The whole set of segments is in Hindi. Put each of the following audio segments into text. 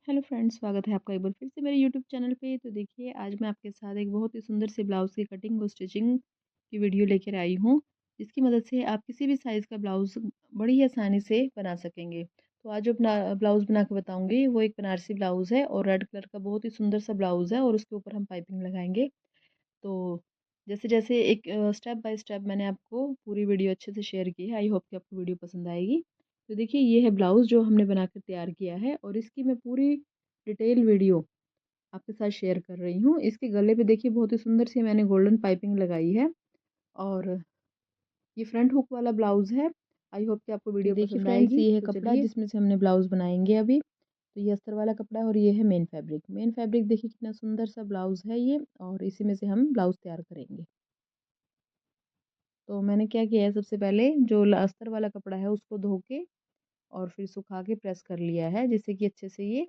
हेलो फ्रेंड्स, स्वागत है आपका एक बार फिर से मेरे यूट्यूब चैनल पे। तो देखिए, आज मैं आपके साथ एक बहुत ही सुंदर से ब्लाउज़ की कटिंग और स्टिचिंग की वीडियो लेकर आई हूँ, जिसकी मदद से आप किसी भी साइज़ का ब्लाउज़ बड़ी ही आसानी से बना सकेंगे। तो आज जो ब्लाउज़ बना के बताऊँगी वो एक बनारसी ब्लाउज़ है और रेड कलर का बहुत ही सुंदर सा ब्लाउज़ है और उसके ऊपर हम पाइपिंग लगाएंगे। तो जैसे-जैसे एक स्टेप बाय स्टेप मैंने आपको पूरी वीडियो अच्छे से शेयर की है। आई होप कि आपको वीडियो पसंद आएगी। तो देखिए, ये है ब्लाउज़ जो हमने बनाकर तैयार किया है और इसकी मैं पूरी डिटेल वीडियो आपके साथ शेयर कर रही हूँ। इसके गले पे देखिए बहुत ही सुंदर सी मैंने गोल्डन पाइपिंग लगाई है और ये फ्रंट हुक वाला ब्लाउज़ है। आई होप कि आपको वीडियो देखिए पसंद फ्रेंड्स, आएगी। ये है तो कपड़ा चलिए, जिसमें से हमने ब्लाउज़ बनाएँगे अभी। तो ये अस्तर वाला कपड़ा है और ये है मेन फैब्रिक। मेन फैब्रिक देखिए कितना सुंदर सा ब्लाउज़ है ये, और इसी में से हम ब्लाउज़ तैयार करेंगे। तो मैंने क्या किया है, सबसे पहले जो अस्तर वाला कपड़ा है उसको धो के और फिर सुखा के प्रेस कर लिया है, जिससे कि अच्छे से ये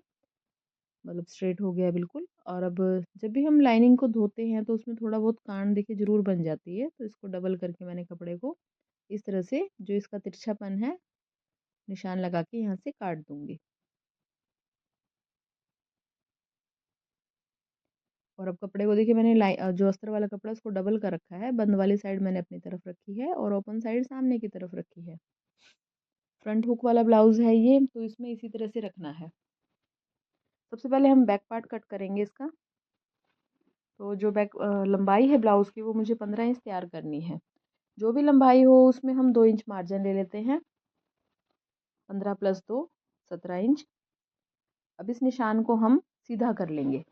मतलब स्ट्रेट हो गया है बिल्कुल। और अब जब भी हम लाइनिंग को धोते हैं तो उसमें थोड़ा बहुत कान देखिए ज़रूर बन जाती है। तो इसको डबल करके मैंने कपड़े को इस तरह से जो इसका तिरछापन है निशान लगा के यहाँ से काट दूँगी। और अब कपड़े को देखिए मैंने जो अस्तर वाला कपड़ा है उसको डबल कर रखा है। बंद वाली साइड मैंने अपनी तरफ रखी है और ओपन साइड सामने की तरफ रखी है। फ्रंट हुक वाला ब्लाउज़ है ये, तो इसमें इसी तरह से रखना है। सबसे पहले हम बैक पार्ट कट करेंगे इसका। तो जो लंबाई है ब्लाउज़ की वो मुझे 15 इंच तैयार करनी है। जो भी लंबाई हो उसमें हम 2 इंच मार्जिन ले लेते हैं। 15 + 2 17 इंच। अब इस निशान को हम सीधा कर लेंगे।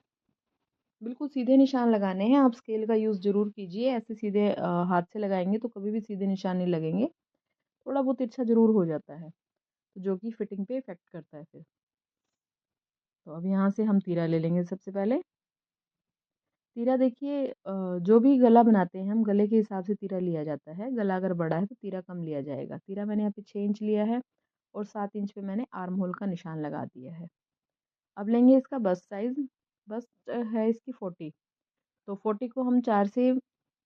बिल्कुल सीधे निशान लगाने हैं। आप स्केल का यूज़ ज़रूर कीजिए। ऐसे सीधे हाथ से लगाएँगे तो कभी भी सीधे निशान नहीं लगेंगे। थोड़ा बहुत तिरछा ज़रूर हो जाता है, तो जो कि फिटिंग पे इफ़ेक्ट करता है फिर। तो अब यहाँ से हम तीरा ले लेंगे सबसे पहले। तीरा देखिए, जो भी गला बनाते हैं हम गले के हिसाब से तीरा लिया जाता है। गला अगर बड़ा है तो तीरा कम लिया जाएगा। तीरा मैंने यहाँ पे 6 इंच लिया है और 7 इंच पे मैंने आर्म होल का निशान लगा दिया है। अब लेंगे इसका बस्ट साइज़। बस्ट है इसकी 40। तो 40 को हम 4 से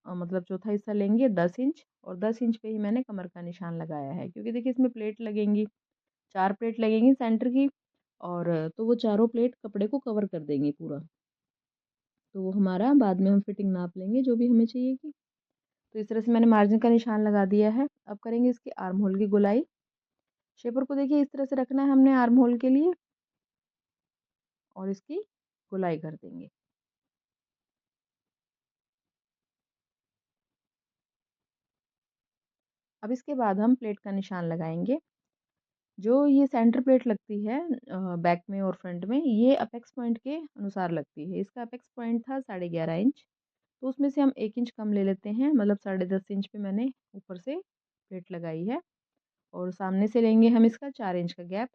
मतलब चौथा हिस्सा लेंगे 10 इंच, और 10 इंच पे ही मैंने कमर का निशान लगाया है, क्योंकि देखिए इसमें प्लेट लगेंगी, 4 प्लेट लगेंगी सेंटर की, और तो वो चारों प्लेट कपड़े को कवर कर देंगी पूरा। तो वो हमारा बाद में हम फिटिंग नाप लेंगे जो भी हमें चाहिए कि। तो इस तरह से मैंने मार्जिन का निशान लगा दिया है। अब करेंगे इसकी आर्म होल की गोलाई। शेपर को देखिए इस तरह से रखना है हमने आर्म होल के लिए, और इसकी गोलाई कर देंगे। अब इसके बाद हम प्लेट का निशान लगाएंगे। जो ये सेंटर प्लेट लगती है बैक में और फ्रंट में, ये अपेक्स पॉइंट के अनुसार लगती है। इसका अपेक्स पॉइंट था 11.5 इंच, तो उसमें से हम 1 इंच कम ले लेते हैं, मतलब 10.5 इंच पे मैंने ऊपर से प्लेट लगाई है। और सामने से लेंगे हम इसका 4 इंच का गैप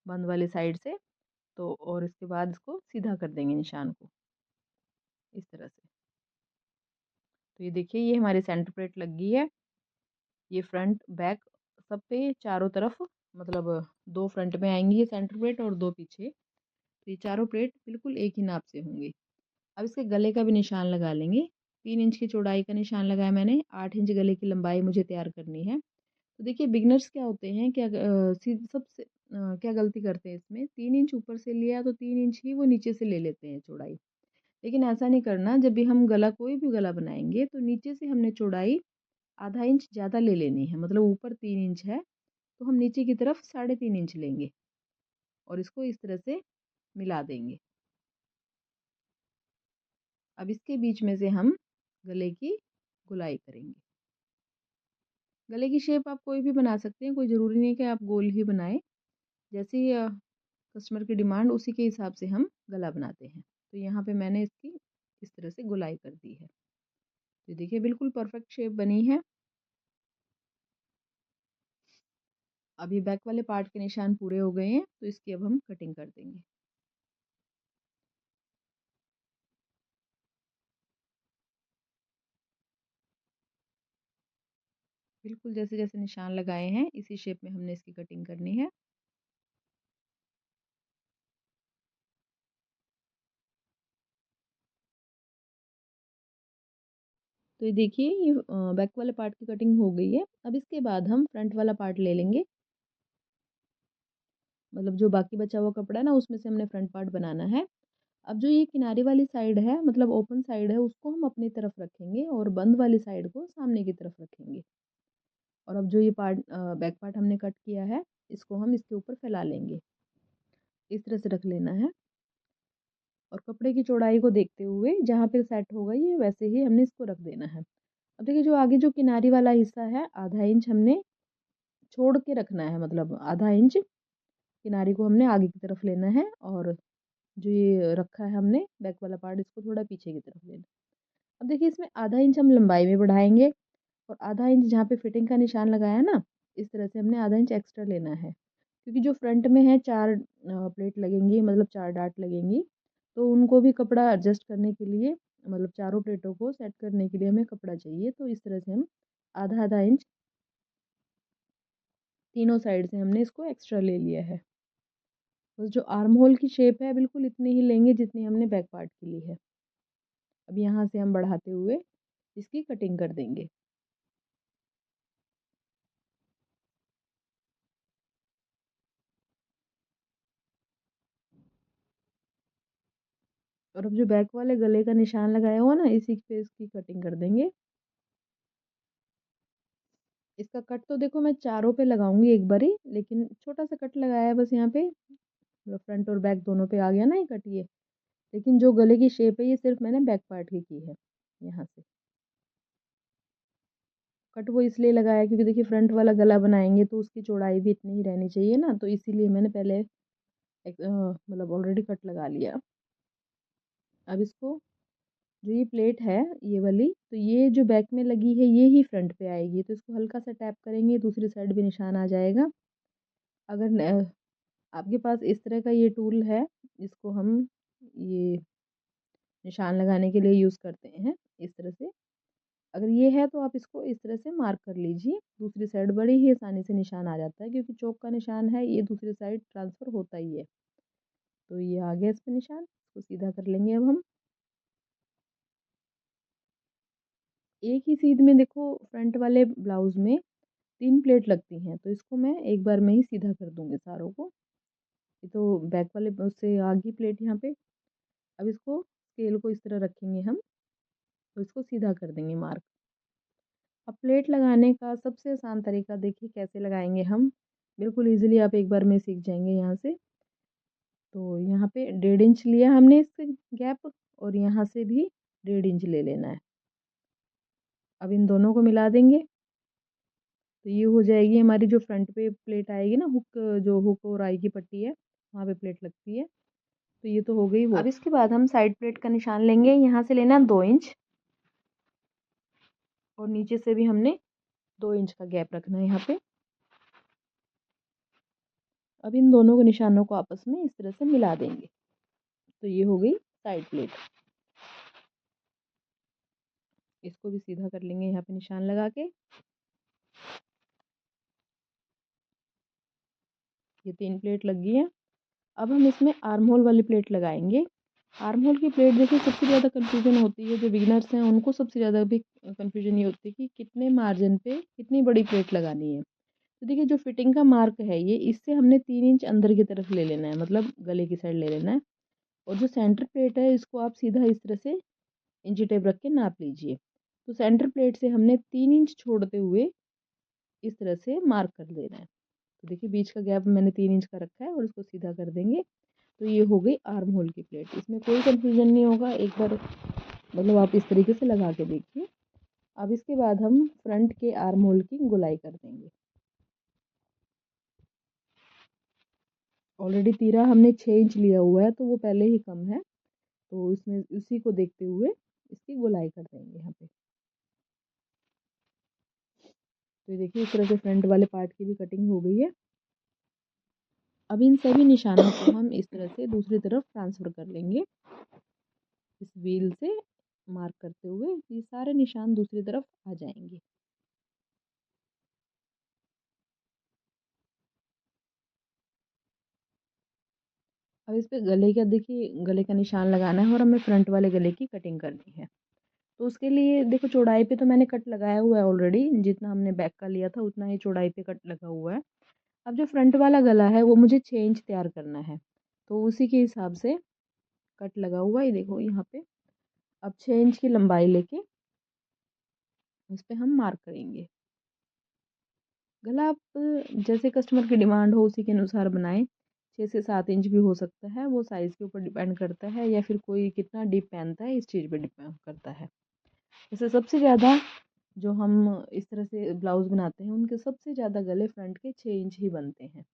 बंद वाली साइड से। तो और इसके बाद इसको सीधा कर देंगे निशान को इस तरह से। तो ये देखिए, ये हमारी सेंटर प्लेट लग गई है। ये फ्रंट बैक सब पे चारों तरफ, मतलब 2 फ्रंट में आएंगी ये सेंटर प्लेट और 2 पीछे। तो ये चारों प्लेट बिल्कुल एक ही नाप से होंगी। अब इसके गले का भी निशान लगा लेंगे। 3 इंच की चौड़ाई का निशान लगाया मैंने, 8 इंच गले की लंबाई मुझे तैयार करनी है। तो देखिए, बिगनर्स क्या होते हैं, क्या सबसे क्या गलती करते हैं इसमें, 3 इंच ऊपर से लिया तो 3 इंच ही वो नीचे से ले लेते हैं चौड़ाई। लेकिन ऐसा नहीं करना। जब भी हम गला, कोई भी गला बनाएंगे, तो नीचे से हमने चौड़ाई आधा इंच ज़्यादा ले लेनी है। मतलब ऊपर 3 इंच है तो हम नीचे की तरफ 3.5 इंच लेंगे और इसको इस तरह से मिला देंगे। अब इसके बीच में से हम गले की गोलाई करेंगे। गले की शेप आप कोई भी बना सकते हैं, कोई ज़रूरी नहीं कि आप गोल ही बनाएं। जैसे ही कस्टमर की डिमांड, उसी के हिसाब से हम गला बनाते हैं। तो यहाँ पे मैंने इसकी इस तरह से गोलाई कर दी है। तो देखिए बिल्कुल परफेक्ट शेप बनी है। अभी बैक वाले पार्ट के निशान पूरे हो गए हैं, तो इसकी अब हम कटिंग कर देंगे। बिल्कुल जैसे जैसे निशान लगाए हैं इसी शेप में हमने इसकी कटिंग करनी है। तो ये देखिए, ये बैक वाले पार्ट की कटिंग हो गई है। अब इसके बाद हम फ्रंट वाला पार्ट ले लेंगे। मतलब जो बाकी बचा हुआ कपड़ा है ना उसमें से हमने फ्रंट पार्ट बनाना है। अब जो ये किनारे वाली साइड है मतलब ओपन साइड है उसको हम अपनी तरफ रखेंगे और बंद वाली साइड को सामने की तरफ रखेंगे। और अब जो ये पार्ट बैक पार्ट हमने कट किया है इसको हम इसके ऊपर फैला लेंगे। इस तरह से रख लेना है और कपड़े की चौड़ाई को देखते हुए जहाँ पे सेट होगा ये वैसे ही हमने इसको रख देना है। अब देखिए जो आगे जो किनारी वाला हिस्सा है आधा इंच हमने छोड़ के रखना है, मतलब आधा इंच किनारी को हमने आगे की तरफ लेना है और जो ये रखा है हमने बैक वाला पार्ट इसको थोड़ा पीछे की तरफ लेना है। अब देखिए इसमें आधा इंच हम लंबाई में बढ़ाएंगे और आधा इंच जहाँ पे फिटिंग का निशान लगाया है ना इस तरह से हमने आधा इंच एक्स्ट्रा लेना है, क्योंकि जो फ्रंट में है 4 प्लेट लगेंगी मतलब 4 डाट लगेंगी, तो उनको भी कपड़ा एडजस्ट करने के लिए मतलब चारों प्लेटों को सेट करने के लिए हमें कपड़ा चाहिए। तो इस तरह से हम आधा आधा इंच तीनों साइड से हमने इसको एक्स्ट्रा ले लिया है। बस जो आर्म होल की शेप है बिल्कुल इतनी ही लेंगे जितनी हमने बैक पार्ट की ली है। अब यहाँ से हम बढ़ाते हुए इसकी कटिंग कर देंगे। और अब जो बैक वाले गले का निशान लगाया हुआ ना इसी पे इसकी कटिंग कर देंगे। इसका कट तो देखो मैं चारों पे लगाऊंगी एक बारी, लेकिन छोटा सा कट लगाया है बस यहाँ पे, मतलब फ्रंट और बैक दोनों पे आ गया ना ये कट ये। लेकिन जो गले की शेप है ये सिर्फ मैंने बैक पार्ट की है। यहाँ से कट वो इसलिए लगाया क्योंकि देखिए फ्रंट वाला गला बनाएंगे तो उसकी चौड़ाई भी इतनी ही रहनी चाहिए ना, तो इसीलिए मैंने पहले मतलब ऑलरेडी कट लगा लिया। अब इसको जो ये प्लेट है ये वाली, तो ये जो बैक में लगी है ये ही फ्रंट पे आएगी, तो इसको हल्का सा टैप करेंगे दूसरी साइड भी निशान आ जाएगा। अगर आपके पास इस तरह का ये टूल है जिसको हम ये निशान लगाने के लिए यूज़ करते हैं इस तरह से, अगर ये है तो आप इसको इस तरह से मार्क कर लीजिए, दूसरी साइड बड़ी ही आसानी से निशान आ जाता है क्योंकि चौक का निशान है ये दूसरी साइड ट्रांसफ़र होता ही है। तो ये आ गया इस पे निशान, इसको सीधा कर लेंगे अब हम। एक ही सीध में देखो फ्रंट वाले ब्लाउज़ में 3 प्लेट लगती हैं, तो इसको मैं एक बार में ही सीधा कर दूँगी सारों को। ये तो बैक वाले उससे आ गई प्लेट यहाँ पे। अब इसको स्केल को इस तरह रखेंगे हम, तो इसको सीधा कर देंगे मार्क। अब प्लेट लगाने का सबसे आसान तरीका देखिए कैसे लगाएँगे हम, बिल्कुल ईज़िली आप एक बार में सीख जाएँगे यहाँ से। तो यहाँ पे 1.5 इंच लिया हमने इससे गैप और यहाँ से भी 1.5 इंच ले लेना है। अब इन दोनों को मिला देंगे, तो ये हो जाएगी हमारी जो फ्रंट पे प्लेट आएगी ना, हुक जो हुक और आई की पट्टी है, वहाँ पे प्लेट लगती है। तो ये तो हो गई वो। अब इसके बाद हम साइड प्लेट का निशान लेंगे, यहाँ से लेना 2 इंच और नीचे से भी हमने 2 इंच का गैप रखना है यहाँ पे। अब इन दोनों के निशानों को आपस में इस तरह से मिला देंगे, तो ये हो गई साइड प्लेट। इसको भी सीधा कर लेंगे यहाँ पे निशान लगा के। ये 3 प्लेट लग गई है। अब हम इसमें आर्म होल वाली प्लेट लगाएंगे। आर्म होल की प्लेट देखिए सबसे ज़्यादा कन्फ्यूजन होती है, जो बिगिनर्स हैं उनको सबसे ज़्यादा भी कन्फ्यूजन ये होती है कि कितने मार्जिन पे कितनी बड़ी प्लेट लगानी है। तो देखिए जो फिटिंग का मार्क है ये, इससे हमने 3 इंच अंदर की तरफ ले लेना है, मतलब गले की साइड ले लेना है। और जो सेंटर प्लेट है इसको आप सीधा इस तरह से इंची टेप रख के नाप लीजिए। तो सेंटर प्लेट से हमने 3 इंच छोड़ते हुए इस तरह से मार्क कर देना है। तो देखिए बीच का गैप मैंने 3 इंच का रखा है और इसको सीधा कर देंगे। तो ये हो गई आर्म होल की प्लेट, इसमें कोई कंफ्यूजन नहीं होगा, एक बार मतलब आप इस तरीके से लगा के देखिए। अब इसके बाद हम फ्रंट के आर्म होल की गोलाई कर देंगे। ऑलरेडी तीरा हमने 6 इंच लिया हुआ है तो वो पहले ही कम है, तो इसमें उसी को देखते हुए इसकी गोलाई कर देंगे यहाँ पे। तो देखिए इस तरह से फ्रंट वाले पार्ट की भी कटिंग हो गई है। अब इन सभी निशानों को हम इस तरह से दूसरी तरफ ट्रांसफ़र कर लेंगे, इस व्हील से मार्क करते हुए ये सारे निशान दूसरी तरफ आ जाएंगे। अब इस पे गले का देखिए गले का निशान लगाना है और हमें फ्रंट वाले गले की कटिंग करनी है। तो उसके लिए देखो चौड़ाई पे तो मैंने कट लगाया हुआ है ऑलरेडी, जितना हमने बैक का लिया था उतना ही चौड़ाई पे कट लगा हुआ है। अब जो फ्रंट वाला गला है वो मुझे चेंज तैयार करना है, तो उसी के हिसाब से कट लगा हुआ है, देखो यहाँ पे। अब 6 इंच की लंबाई लेके इस पे हम मार्क करेंगे। गला आप जैसे कस्टमर की डिमांड हो उसी के अनुसार बनाएं। 6 से 7 इंच भी हो सकता है, वो साइज़ के ऊपर डिपेंड करता है, या फिर कोई कितना डीप पहनता है इस चीज़ पे डिपेंड करता है। वैसे सबसे ज़्यादा जो हम इस तरह से ब्लाउज़ बनाते हैं उनके सबसे ज़्यादा गले फ्रंट के 6 इंच ही बनते हैं।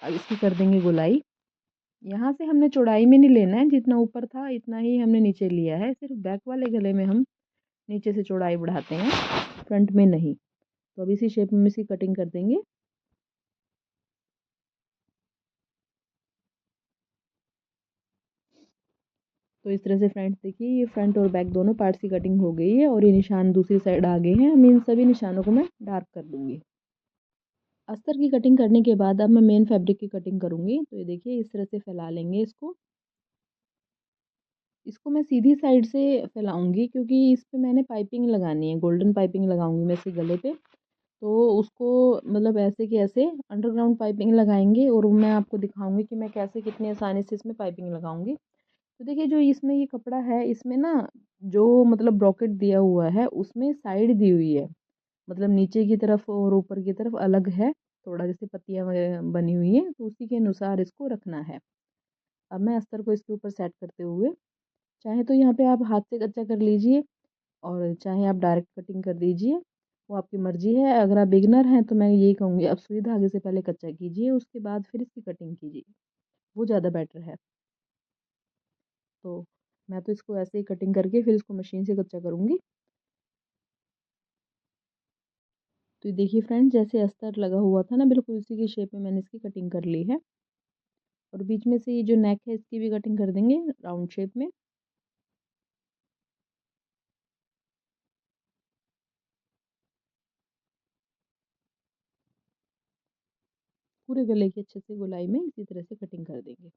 अब इसकी कर देंगे गोलाई। यहाँ से हमने चौड़ाई में नहीं लेना है, जितना ऊपर था इतना ही हमने नीचे लिया है। सिर्फ बैक वाले गले में हम नीचे से चौड़ाई बढ़ाते हैं, फ्रंट में नहीं। तो अब इसी शेप में इसकी कटिंग कर देंगे। तो इस तरह से फ्रेंड्स देखिए, ये फ्रंट और बैक दोनों पार्ट्स की कटिंग हो गई है और ये निशान दूसरी साइड आ गए हैं। अब इन सभी निशानों को मैं डार्क कर दूंगी। अस्तर की कटिंग करने के बाद अब मैं मेन फैब्रिक की कटिंग करूंगी। तो ये देखिए इस तरह से फैला लेंगे इसको। इसको मैं सीधी साइड से फैलाऊंगी क्योंकि इस पे मैंने पाइपिंग लगानी है, गोल्डन पाइपिंग लगाऊंगी मैं इसके गले पे। तो उसको मतलब ऐसे कि ऐसे अंडरग्राउंड पाइपिंग लगाएंगे और मैं आपको दिखाऊंगी कि मैं कैसे कितनी आसानी से इसमें पाइपिंग लगाऊंगी। तो देखिए जो इसमें ये कपड़ा है इसमें ना जो मतलब ब्रॉकेट दिया हुआ है उसमें साइड दी हुई है, मतलब नीचे की तरफ और ऊपर की तरफ अलग है, थोड़ा जैसे पत्तियां बनी हुई हैं, तो उसी के अनुसार इसको रखना है। अब मैं अस्तर को इसके ऊपर सेट करते हुए, चाहे तो यहाँ पे आप हाथ से कच्चा कर लीजिए और चाहे आप डायरेक्ट कटिंग कर दीजिए, वो आपकी मर्जी है। अगर आप बिगनर हैं तो मैं यही कहूँगी आप सुई धागे से पहले कच्चा कीजिए, उसके बाद फिर इसकी कटिंग कीजिए, वो ज़्यादा बेटर है। तो मैं तो इसको ऐसे ही कटिंग करके फिर इसको मशीन से कच्चा करूँगी। तो देखिए फ्रेंड्स, जैसे अस्तर लगा हुआ था ना बिल्कुल उसी की शेप में मैंने इसकी कटिंग कर ली है। और बीच में से ये जो नेक है इसकी भी कटिंग कर देंगे राउंड शेप में। पूरे गले की अच्छे से गोलाई में इसी तरह से कटिंग कर देंगे।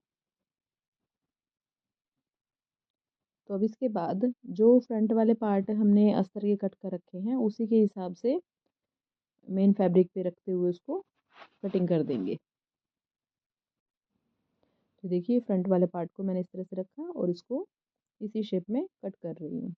तो अब इसके बाद जो फ्रंट वाले पार्ट हमने अस्तर के कट कर रखे हैं उसी के हिसाब से मेन फैब्रिक पे रखते हुए उसको कटिंग कर देंगे। तो देखिए फ्रंट वाले पार्ट को मैंने इस तरह से रखा और इसको इसी शेप में कट कर रही हूँ।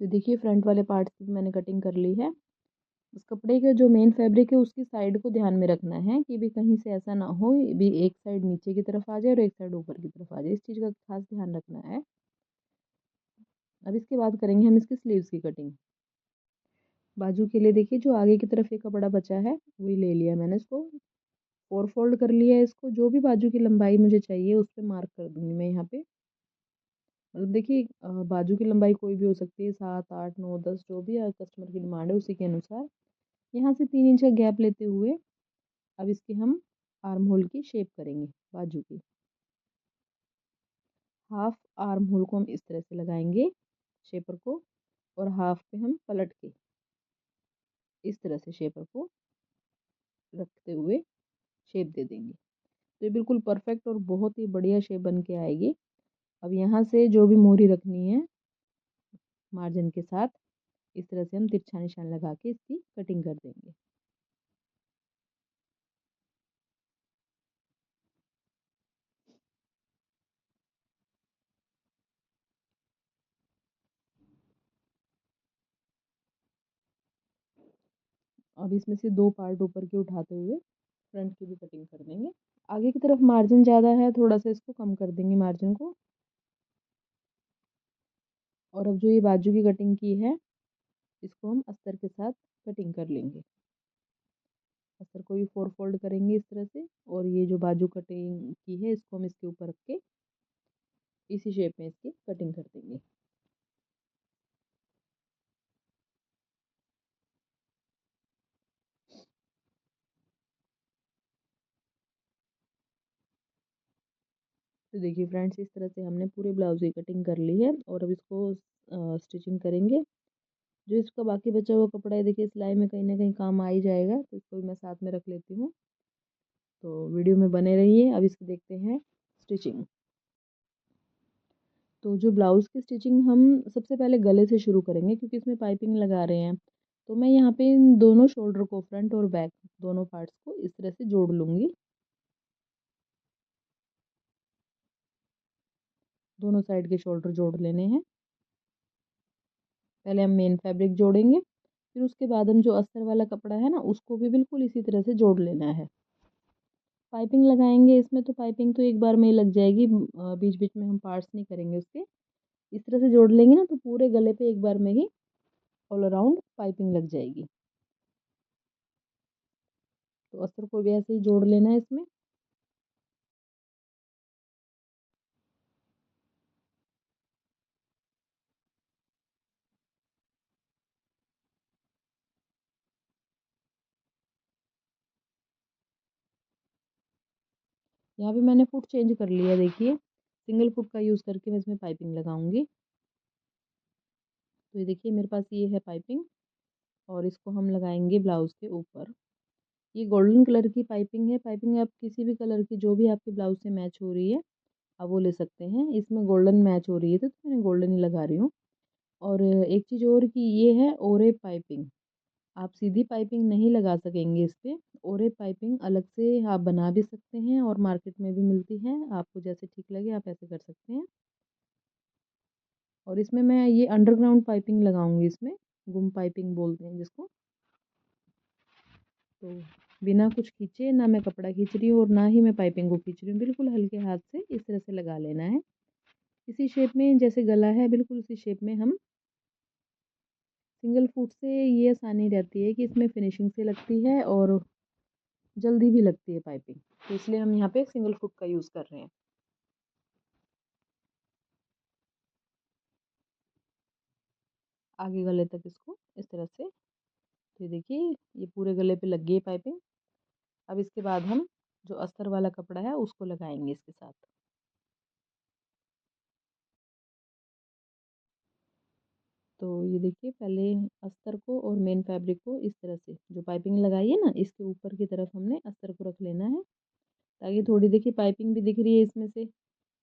तो देखिए फ्रंट वाले पार्ट की भी मैंने कटिंग कर ली है। उस कपड़े के जो मेन फैब्रिक है उसकी साइड को ध्यान में रखना है कि भी कहीं से ऐसा ना हो भी एक साइड नीचे की तरफ आ जाए और एक साइड ऊपर की तरफ आ जाए, इस चीज़ का खास ध्यान रखना है। अब इसके बाद करेंगे हम इसकी स्लीव्स की कटिंग। बाजू के लिए देखिए जो आगे की तरफ ये कपड़ा बचा है वही ले लिया मैंने, इसको फोर फोल्ड कर लिया है। इसको जो भी बाजू की लंबाई मुझे चाहिए उस पे मार्क कर दूंगी मैं यहाँ पे। मतलब देखिए बाजू की लंबाई कोई भी हो सकती है, 7 8 9 10 जो भी कस्टमर की डिमांड है उसी के अनुसार। यहाँ से 3 इंच का गैप लेते हुए अब इसकी हम आर्म होल की शेप करेंगे बाजू की। हाफ आर्म होल को हम इस तरह से लगाएंगे शेपर को, और हाफ पे हम पलट के इस तरह से शेपर को रखते हुए शेप दे देंगे। तो ये बिल्कुल परफेक्ट और बहुत ही बढ़िया शेप बन के आएगी। अब यहाँ से जो भी मोहरी रखनी है मार्जिन के साथ इस तरह से हम तिरछा निशान लगा के इसकी कटिंग कर देंगे। अब इसमें से 2 पार्ट ऊपर के उठाते हुए फ्रंट की भी कटिंग कर देंगे। आगे की तरफ मार्जिन ज़्यादा है, थोड़ा सा इसको कम कर देंगे मार्जिन को। और अब जो ये बाजू की कटिंग की है इसको हम अस्तर के साथ कटिंग कर लेंगे। अस्तर को भी 4 फोल्ड करेंगे इस तरह से, और ये जो बाजू कटिंग की है इसको हम इसके ऊपर रख के इसी शेप में इसकी कटिंग कर देंगे। तो देखिए फ्रेंड्स, इस तरह से हमने पूरे ब्लाउज की कटिंग कर ली है और अब इसको स्टिचिंग करेंगे। जो इसका बाकी बचा हुआ कपड़ा है, देखिए सिलाई में कहीं ना कहीं काम आ ही जाएगा, तो इसको भी मैं साथ में रख लेती हूँ। तो वीडियो में बने रहिए। अब इसको देखते हैं स्टिचिंग। तो जो ब्लाउज़ की स्टिचिंग हम सबसे पहले गले से शुरू करेंगे, क्योंकि इसमें पाइपिंग लगा रहे हैं। तो मैं यहाँ पे इन दोनों शोल्डर को, फ्रंट और बैक दोनों पार्ट्स को इस तरह से जोड़ लूँगी। दोनों साइड के शोल्डर जोड़ लेने हैं। पहले हम मेन फैब्रिक जोड़ेंगे, फिर उसके बाद हम जो अस्तर वाला कपड़ा है ना, उसको भी बिल्कुल इसी तरह से जोड़ लेना है। पाइपिंग लगाएंगे इसमें, तो पाइपिंग तो एक बार में ही लग जाएगी, बीच बीच में हम पार्ट्स नहीं करेंगे उसके। इस तरह से जोड़ लेंगे ना, तो पूरे गले पे एक बार में ही ऑल अराउंड पाइपिंग लग जाएगी। तो अस्तर को भी ऐसे ही जोड़ लेना है इसमें। यहाँ पे मैंने फुट चेंज कर लिया, देखिए सिंगल फुट का यूज़ करके मैं इसमें पाइपिंग लगाऊंगी। तो ये देखिए मेरे पास ये है पाइपिंग, और इसको हम लगाएंगे ब्लाउज के ऊपर। ये गोल्डन कलर की पाइपिंग है। पाइपिंग आप किसी भी कलर की, जो भी आपके ब्लाउज से मैच हो रही है, आप वो ले सकते हैं। इसमें गोल्डन मैच हो रही है, तो मैंने गोल्डन ही लगा रही हूँ। और एक चीज़ और की, ये है ओरे पाइपिंग। आप सीधी पाइपिंग नहीं लगा सकेंगे इस पे। ओरे पाइपिंग अलग से आप बना भी सकते हैं, और मार्केट में भी मिलती है। आपको जैसे ठीक लगे आप ऐसे कर सकते हैं। और इसमें मैं ये अंडरग्राउंड पाइपिंग लगाऊंगी इसमें, गुम पाइपिंग बोलते हैं जिसको। तो बिना कुछ खींचे ना मैं कपड़ा खींच रही हूँ और ना ही मैं पाइपिंग को खींच रही हूँ, बिल्कुल हल्के हाथ से इस तरह से लगा लेना है। इसी शेप में, जैसे गला है बिल्कुल उसी शेप में हम सिंगल फुट से, ये आसानी रहती है कि इसमें फिनिशिंग से लगती है और जल्दी भी लगती है पाइपिंग, तो इसलिए हम यहाँ पे सिंगल फुट का यूज़ कर रहे हैं। आगे गले तक इसको इस तरह से। तो देखिए ये पूरे गले पे लग गई पाइपिंग। अब इसके बाद हम जो अस्तर वाला कपड़ा है उसको लगाएंगे इसके साथ। तो ये देखिए पहले अस्तर को और मेन फैब्रिक को इस तरह से, जो पाइपिंग लगाई है ना, इसके ऊपर की तरफ हमने अस्तर को रख लेना है, ताकि थोड़ी देखिए पाइपिंग भी दिख रही है इसमें से,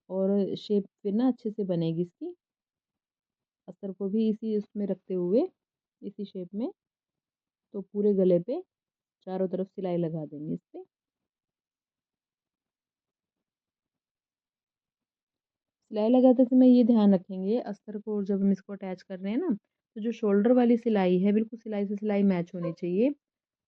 और शेप फिर ना अच्छे से बनेगी इसकी। अस्तर को भी इसी उसमें रखते हुए, इसी शेप में, तो पूरे गले पे चारों तरफ सिलाई लगा देंगे इस पे। सिलाई लगाते समय ये ध्यान रखेंगे अस्तर को, जब हम इसको अटैच कर रहे हैं ना, तो जो शोल्डर वाली सिलाई है बिल्कुल सिलाई से सिलाई मैच होनी चाहिए।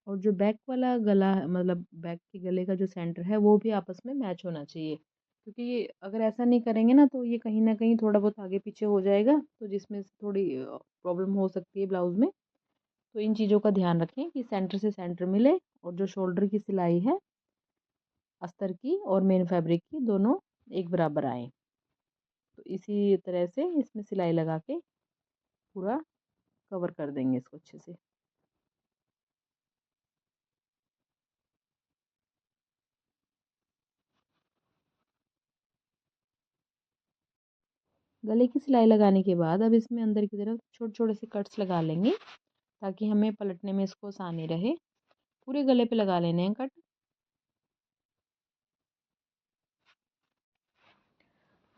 और जो बैक वाला गला है, मतलब बैक के गले का जो सेंटर है, वो भी आपस में मैच होना चाहिए। क्योंकि ये अगर ऐसा नहीं करेंगे ना, तो ये कहीं ना कहीं थोड़ा बहुत आगे पीछे हो जाएगा, तो जिसमें से थोड़ी प्रॉब्लम हो सकती है ब्लाउज में। तो इन चीज़ों का ध्यान रखें कि सेंटर से सेंटर मिले, और जो शोल्डर की सिलाई है अस्तर की और मेन फैब्रिक की, दोनों एक बराबर आए। तो इसी तरह से इसमें सिलाई लगा के पूरा कवर कर देंगे इसको अच्छे से। गले की सिलाई लगाने के बाद अब इसमें अंदर की तरफ छोटे छोटे से कट्स लगा लेंगे, ताकि हमें पलटने में इसको आसानी रहे। पूरे गले पे लगा लेने हैं कट।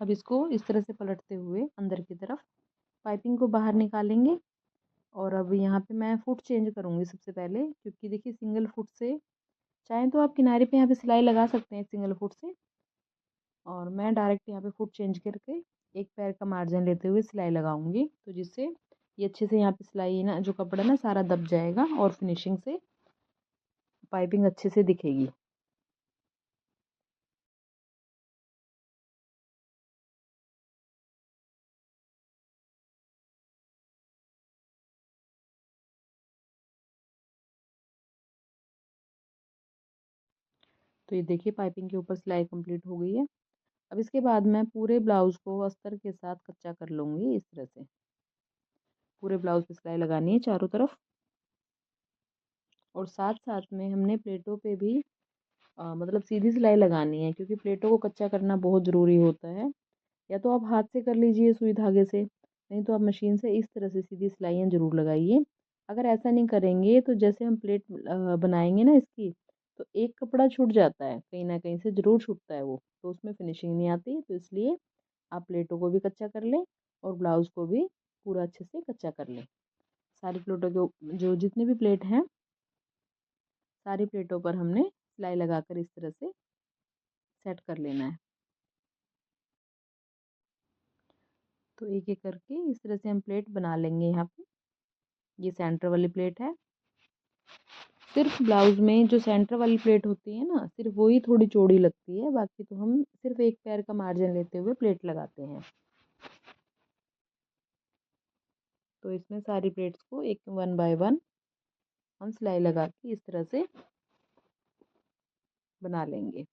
अब इसको इस तरह से पलटते हुए अंदर की तरफ पाइपिंग को बाहर निकालेंगे। और अब यहाँ पे मैं फुट चेंज करूँगी सबसे पहले, क्योंकि देखिए सिंगल फुट से, चाहे तो आप किनारे पे यहाँ पे सिलाई लगा सकते हैं सिंगल फुट से, और मैं डायरेक्ट यहाँ पे फुट चेंज करके एक पैर का मार्जिन लेते हुए सिलाई लगाऊंगी, तो जिससे ये अच्छे से यहाँ पे सिलाई ना, जो कपड़ा ना सारा दब जाएगा, और फिनिशिंग से पाइपिंग अच्छे से दिखेगी। तो ये देखिए पाइपिंग के ऊपर सिलाई कंप्लीट हो गई है। अब इसके बाद मैं पूरे ब्लाउज को अस्तर के साथ कच्चा कर लूँगी इस तरह से। पूरे ब्लाउज पे सिलाई लगानी है चारों तरफ, और साथ साथ में हमने प्लेटों पे भी मतलब सीधी सिलाई लगानी है, क्योंकि प्लेटों को कच्चा करना बहुत ज़रूरी होता है। या तो आप हाथ से कर लीजिए सुई धागे से, नहीं तो आप मशीन से इस तरह से सीधी सिलाइयाँ ज़रूर लगाइए। अगर ऐसा नहीं करेंगे तो जैसे हम प्लेट बनाएंगे ना इसकी, तो एक कपड़ा छूट जाता है, कहीं ना कहीं से ज़रूर छूटता है वो, तो उसमें फिनिशिंग नहीं आती। तो इसलिए आप प्लेटों को भी कच्चा कर लें और ब्लाउज़ को भी पूरा अच्छे से कच्चा कर लें। सारी प्लेटों के जो जितने भी प्लेट हैं, सारी प्लेटों पर हमने सिलाई लगाकर इस तरह से सेट कर लेना है। तो एक एक करके इस तरह से हम प्लेट बना लेंगे। यहाँ पे ये सेंटर वाली प्लेट है। सिर्फ ब्लाउज में जो सेंटर वाली प्लेट होती है ना, सिर्फ वही थोड़ी चौड़ी लगती है, बाकी तो हम सिर्फ एक पैर का मार्जिन लेते हुए प्लेट लगाते हैं। तो इसमें सारी प्लेट्स को एक 1 बाय 1 हम सिलाई लगा के इस तरह से बना लेंगे।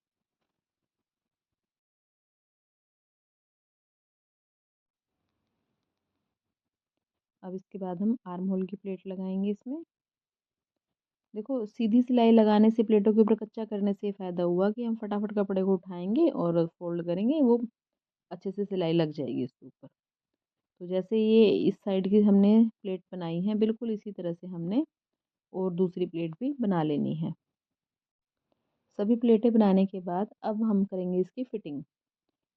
अब इसके बाद हम आर्म होल की प्लेट लगाएंगे इसमें। देखो, सीधी सिलाई लगाने से, प्लेटों के ऊपर कच्चा करने से फ़ायदा हुआ कि हम फटाफट कपड़े को उठाएंगे और फोल्ड करेंगे, वो अच्छे से सिलाई लग जाएगी इसके ऊपर। तो जैसे ये इस साइड की हमने प्लेट बनाई है, बिल्कुल इसी तरह से हमने और दूसरी प्लेट भी बना लेनी है। सभी प्लेटें बनाने के बाद अब हम करेंगे इसकी फिटिंग।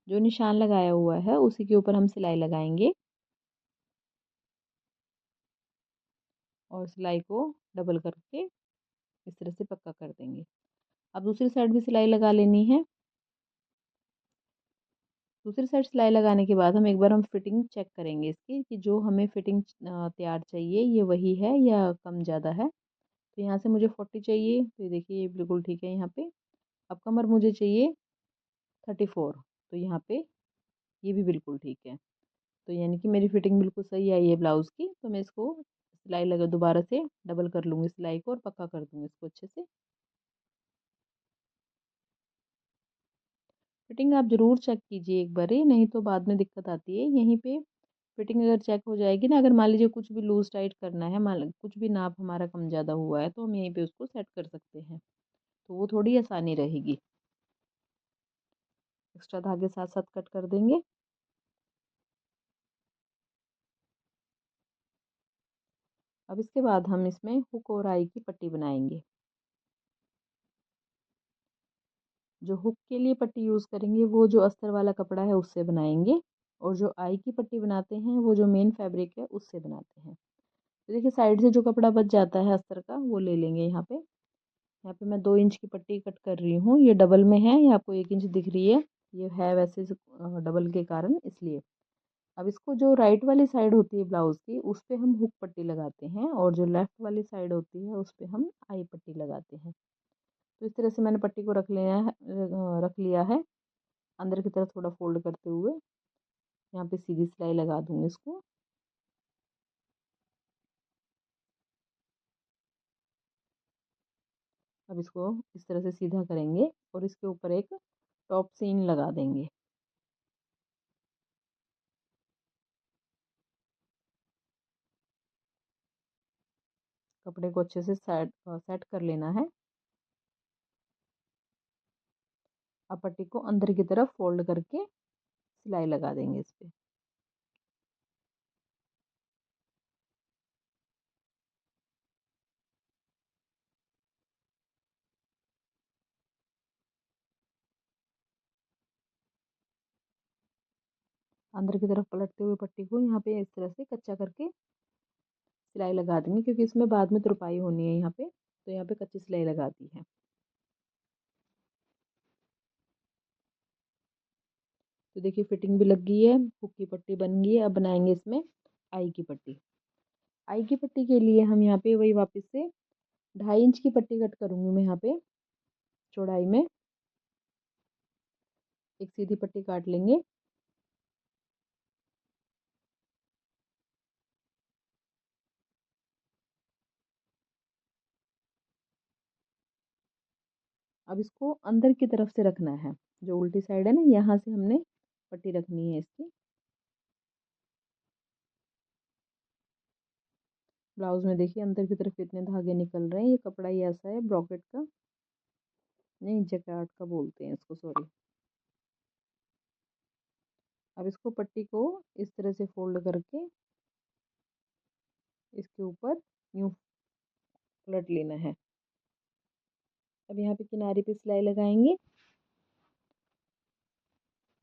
जो निशान लगाया हुआ है उसी के ऊपर हम सिलाई लगाएंगे और सिलाई को डबल करके इस तरह से पक्का कर देंगे। अब दूसरी साइड भी सिलाई लगा लेनी है। दूसरी साइड सिलाई लगाने के बाद हम फिटिंग चेक करेंगे इसकी, कि जो हमें फिटिंग तैयार चाहिए ये वही है या कम ज़्यादा है। तो यहाँ से मुझे 40 चाहिए, तो ये देखिए ये बिल्कुल ठीक है यहाँ पे। अब कमर मुझे चाहिए 34, तो यहाँ पे ये भी बिल्कुल ठीक है। तो यानी कि मेरी फिटिंग बिल्कुल सही आई है ब्लाउज़ की। तो मैं इसको सिलाई लगा दोबारा से डबल कर लूँगी सिलाई को और पक्का कर दूँगी इसको अच्छे से। फिटिंग आप ज़रूर चेक कीजिए एक बारी, नहीं तो बाद में दिक्कत आती है। यहीं पे फिटिंग अगर चेक हो जाएगी ना, अगर मान लीजिए कुछ भी लूज़ टाइट करना है, मान कुछ भी नाप हमारा कम ज़्यादा हुआ है, तो हम यहीं पे उसको सेट कर सकते हैं। तो वो थोड़ी आसानी रहेगी। एक्स्ट्रा धागे साथ साथ कट कर देंगे। अब इसके बाद हम इसमें हुक और आई की पट्टी बनाएंगे। जो हुक के लिए पट्टी यूज़ करेंगे वो जो अस्तर वाला कपड़ा है उससे बनाएंगे, और जो आई की पट्टी बनाते हैं वो जो मेन फैब्रिक है उससे बनाते हैं। तो देखिए, साइड से जो कपड़ा बच जाता है अस्तर का वो ले लेंगे। यहाँ पे मैं 2 इंच की पट्टी कट कर रही हूँ। ये डबल में है, ये आपको 1 इंच दिख रही है, ये है वैसे डबल के कारण, इसलिए। अब इसको जो राइट वाली साइड होती है ब्लाउज की, उस पे हम हुक पट्टी लगाते हैं, और जो लेफ्ट वाली साइड होती है उस पे हम आई पट्टी लगाते हैं। तो इस तरह से मैंने पट्टी को रख लिया है अंदर की तरफ थोड़ा फोल्ड करते हुए। यहाँ पे सीधी सिलाई लगा दूंगी इसको। अब इसको इस तरह से सीधा करेंगे और इसके ऊपर एक टॉप सीन लगा देंगे। कपड़े को अच्छे से सेट कर लेना है। अब पट्टी को अंदर की तरफ फोल्ड करके सिलाई लगा देंगे इस पे। अंदर की तरफ पलटते हुए पट्टी को यहाँ पे इस तरह से कच्चा करके सिलाई लगा देंगे, क्योंकि इसमें बाद में तुरपाई होनी है यहाँ पे, तो यहाँ पे कच्ची सिलाई लगा दी है। तो देखिए फिटिंग भी लग गई है, हुक की पट्टी बन गई है। अब बनाएंगे इसमें आई की पट्टी। आई की पट्टी के लिए हम यहाँ पे वही वापस से 2.5 इंच की पट्टी कट करूंगी मैं यहाँ पे चौड़ाई में। एक सीधी पट्टी काट लेंगे। अब इसको अंदर की तरफ से रखना है, जो उल्टी साइड है ना, यहाँ से हमने पट्टी रखनी है इसकी। ब्लाउज में देखिए अंदर की तरफ कितने धागे निकल रहे हैं। ये कपड़ा ही ऐसा है ब्रॉकेट का। नहीं, जैकार्ड का बोलते हैं इसको, सॉरी। अब इसको पट्टी को इस तरह से फोल्ड करके इसके ऊपर यूं पलट लेना है। अब यहाँ पे किनारे पे सिलाई लगाएंगे,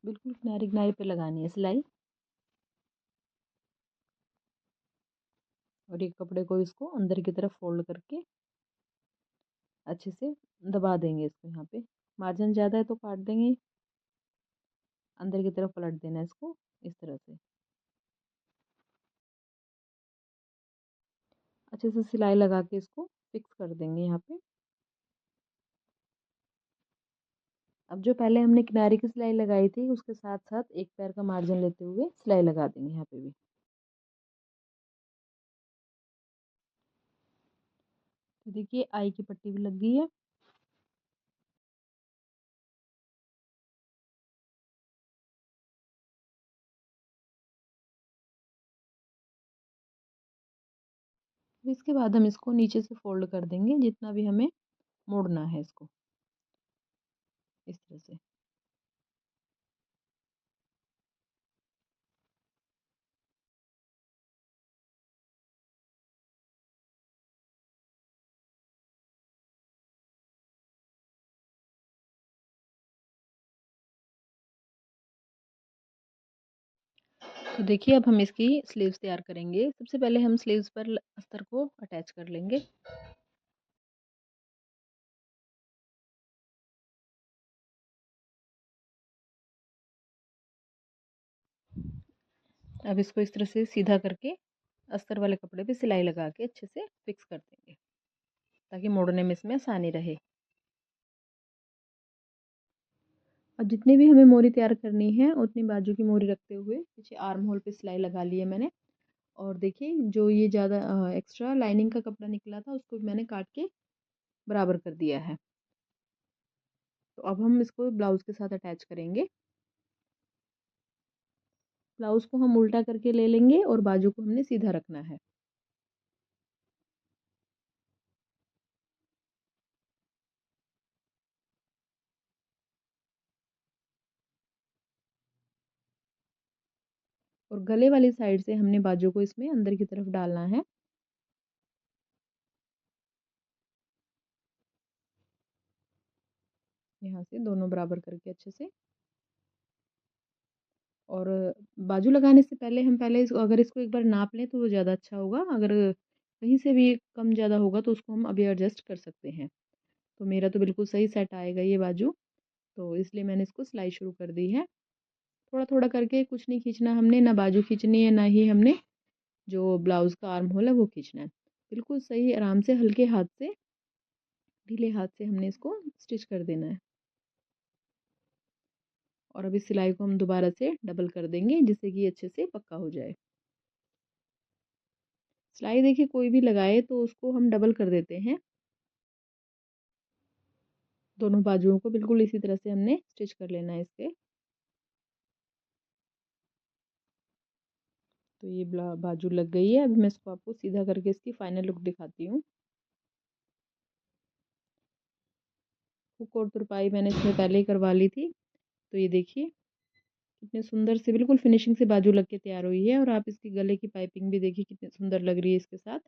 बिल्कुल किनारे किनारे पे लगानी है सिलाई। और एक कपड़े को इसको अंदर की तरफ फोल्ड करके अच्छे से दबा देंगे इसको। यहाँ पे मार्जिन ज़्यादा है तो काट देंगे, अंदर की तरफ पलट देना है इसको इस तरह से। अच्छे से सिलाई लगा के इसको फिक्स कर देंगे यहाँ पे। अब जो पहले हमने किनारे की सिलाई लगाई थी उसके साथ साथ एक पैर का मार्जिन लेते हुए सिलाई लगा देंगे यहाँ पे भी। तो देखिए आई की पट्टी भी लग गई है। इसके बाद हम इसको नीचे से फोल्ड कर देंगे, जितना भी हमें मोड़ना है इसको इस तरह से। तो देखिए अब हम इसकी स्लीव्स तैयार करेंगे। सबसे पहले हम स्लीव्स पर अस्तर को अटैच कर लेंगे। अब इसको इस तरह से सीधा करके अस्तर वाले कपड़े पे सिलाई लगा के अच्छे से फिक्स कर देंगे, ताकि मोड़ने में इसमें आसानी रहे। अब जितनी भी हमें मोरी तैयार करनी है उतनी बाजू की मोरी रखते हुए पीछे आर्म होल पे सिलाई लगा ली है मैंने। और देखिए जो ये ज़्यादा एक्स्ट्रा लाइनिंग का कपड़ा निकला था उसको मैंने काट के बराबर कर दिया है। तो अब हम इसको ब्लाउज के साथ अटैच करेंगे। ब्लाउज को हम उल्टा करके ले लेंगे और बाजू को हमने सीधा रखना है। और गले वाली साइड से हमने बाजू को इसमें अंदर की तरफ डालना है। यहाँ से दोनों बराबर करके अच्छे से। और बाजू लगाने से पहले हम अगर इसको एक बार नाप लें तो वो ज़्यादा अच्छा होगा। अगर कहीं से भी कम ज़्यादा होगा तो उसको हम अभी एडजस्ट कर सकते हैं। तो मेरा तो बिल्कुल सही सेट आएगा ये बाजू, तो इसलिए मैंने इसको सिलाई शुरू कर दी है। थोड़ा थोड़ा करके, कुछ नहीं खींचना हमने, ना बाजू खींचनी है ना ही हमने जो ब्लाउज का आर्म होल है वो खींचना है। बिल्कुल सही आराम से हल्के हाथ से, ढीले हाथ से हमने इसको स्टिच कर देना है। और अभी सिलाई को हम दोबारा से डबल कर देंगे जिससे कि अच्छे से पक्का हो जाए। सिलाई देखिए कोई भी लगाए तो उसको हम डबल कर देते हैं। दोनों बाजुओं को बिल्कुल इसी तरह से हमने स्टिच कर लेना है इसके। तो ये बाजू लग गई है। अब मैं इसको आपको सीधा करके इसकी फाइनल लुक दिखाती हूँ। हुक और तुरपाई मैंने इसमें पहले ही करवा ली थी। तो ये देखिए कितने सुंदर से बिल्कुल फिनिशिंग से बाजू लग के तैयार हुई है। और आप इसकी गले की पाइपिंग भी देखिए कितनी सुंदर लग रही है इसके साथ।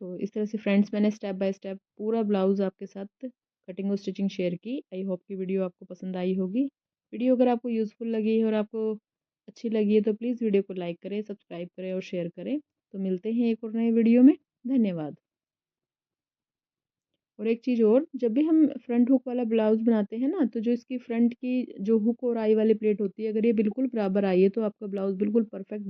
तो इस तरह से फ्रेंड्स मैंने स्टेप बाय स्टेप पूरा ब्लाउज आपके साथ कटिंग और स्टिचिंग शेयर की। आई होप कि वीडियो आपको पसंद आई होगी। वीडियो अगर आपको यूज़फुल लगी है और आपको अच्छी लगी है तो प्लीज़ वीडियो को लाइक करें, सब्सक्राइब करें और शेयर करें। तो मिलते हैं एक और नए वीडियो में। धन्यवाद। और एक चीज़ और, जब भी हम फ्रंट हुक वाला ब्लाउज बनाते हैं ना, तो जो इसकी फ्रंट की जो हुक और आई वाली प्लेट होती है, अगर ये बिल्कुल बराबर आई है तो आपका ब्लाउज बिल्कुल परफेक्ट